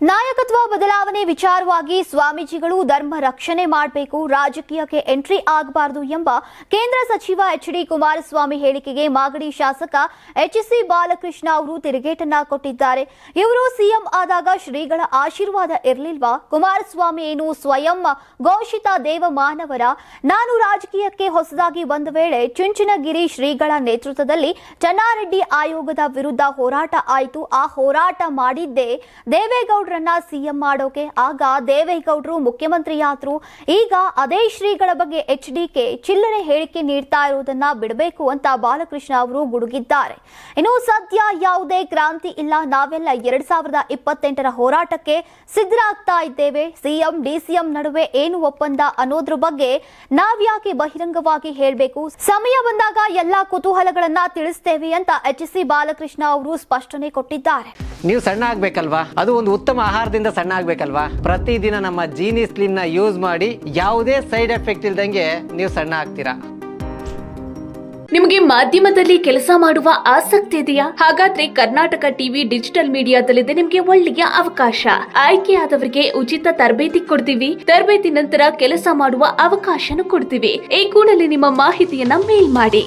ನಾಯಕತ್ವ ಬದಲಾವಣೆ ವಿಚಾರವಾಗಿ ಸ್ವಾಮೀಜಿಗಳು ಧರ್ಮ ರಕ್ಷಣೆ ಮಾಡಬೇಕು, ರಾಜಕೀಯಕ್ಕೆ ಎಂಟ್ರಿ ಆಗಬಾರದು ಎಂಬ ಕೇಂದ್ರ ಸಚಿವ ಎಚ್.ಡಿ. ಕುಮಾರಸ್ವಾಮಿ ಹೇಳಿಕೆಗೆ ಮಾಗಡಿ ಶಾಸಕ ಎಚ್.ಸಿ. ಬಾಲಕೃಷ್ಣ ಅವರು ತಿರುಗೇಟನ್ನ ಕೊಟ್ಟಿದ್ದಾರೆ. ಇವರು ಸಿಎಂ ಆದಾಗ ಶ್ರೀಗಳ ಆಶೀರ್ವಾದ ಇರಲಿಲ್ವಾ? ಕುಮಾರಸ್ವಾಮಿ ಏನು ಸ್ವಯಂ ಘೋಷಿತ ದೇವಮಾನವರ? ನಾನು ರಾಜಕೀಯಕ್ಕೆ ಹೊಸದಾಗಿ ಬಂದ ವೇಳೆ ಚುಂಚನಗಿರಿ ಶ್ರೀಗಳ ನೇತೃತ್ವದಲ್ಲಿ ಚೆನ್ನಾರೆಡ್ಡಿ ಆಯೋಗದ ವಿರುದ್ಧ ಹೋರಾಟ ಆಯಿತು. ಆ ಹೋರಾಟ ಮಾಡಿದ್ದೇ ದೇವೇಗೌಡ ಸಿಎಂ ಮಾಡೋಕೆ. ಆಗ ದೇವೇಗೌಡರು ಮುಖ್ಯಮಂತ್ರಿಯಾದ್ರು. ಈಗ ಅದೇ ಶ್ರೀಗಳ ಬಗ್ಗೆ ಎಚ್ಡಿಕೆ ಚಿಲ್ಲರೆ ಹೇಳಿಕೆ ನೀಡ್ತಾ ಇರುವುದನ್ನ ಬಿಡಬೇಕು ಅಂತ ಬಾಲಕೃಷ್ಣ ಅವರು ಗುಡುಗಿದ್ದಾರೆ. ಇನ್ನು ಸದ್ಯ ಯಾವುದೇ ಕ್ರಾಂತಿ ಇಲ್ಲ, ನಾವೆಲ್ಲ 2028ರ ಹೋರಾಟಕ್ಕೆ ಸಿದ್ಧರಾಗ್ತಾ ಇದ್ದೇವೆ. ಸಿಎಂ ಡಿಸಿಎಂ ನಡುವೆ ಏನು ಒಪ್ಪಂದ ಅನ್ನೋದ್ರ ಬಗ್ಗೆ ನಾವ್ಯಾಕೆ ಬಹಿರಂಗವಾಗಿ ಹೇಳಬೇಕು? ಸಮಯ ಬಂದಾಗ ಎಲ್ಲಾ ಕುತೂಹಲಗಳನ್ನ ತಿಳಿಸ್ತೇವೆ ಅಂತ ಎಚ್.ಸಿ. ಬಾಲಕೃಷ್ಣ ಅವರು ಸ್ಪಷ್ಟನೆ ಕೊಟ್ಟಿದ್ದಾರೆ. ನೀವು ಸಣ್ಣ ಆಗ್ಬೇಕಲ್ವಾ? ಅದು ಒಂದು ಉತ್ತಮ ಆಹಾರದಿಂದ ಸಣ್ಣ ಆಗ್ಬೇಕಲ್ವಾ? ಪ್ರತಿದಿನ ನಮ್ಮ ಜೀನಿ ಸ್ಲಿಮ್ ನ ಯೂಸ್ ಮಾಡಿ ಯಾವುದೇ ಸೈಡ್ ಎಫೆಕ್ಟ್ ಇಲ್ದಂಗೆ ನೀವು ಸಣ್ಣ ಆಗ್ತೀರಾ. ನಿಮಗೆ ಮಾಧ್ಯಮದಲ್ಲಿ ಕೆಲಸ ಮಾಡುವ ಆಸಕ್ತಿ ಇದೆಯಾ? ಹಾಗಾದ್ರೆ ಕರ್ನಾಟಕ ಟಿವಿ ಡಿಜಿಟಲ್ ಮೀಡಿಯಾದಲ್ಲಿದೆ ನಿಮಗೆ ಒಳ್ಳೆಯ ಅವಕಾಶ. ಆಯ್ಕೆಯಾದವರಿಗೆ ಉಚಿತ ತರಬೇತಿ ಕೊಡ್ತೀವಿ. ತರಬೇತಿ ನಂತರ ಕೆಲಸ ಮಾಡುವ ಅವಕಾಶನೂ ಕೊಡ್ತೀವಿ. ಈ ಕೂಡಲೇ ನಿಮ್ಮ ಮಾಹಿತಿಯನ್ನ ಮೇಲ್ ಮಾಡಿ.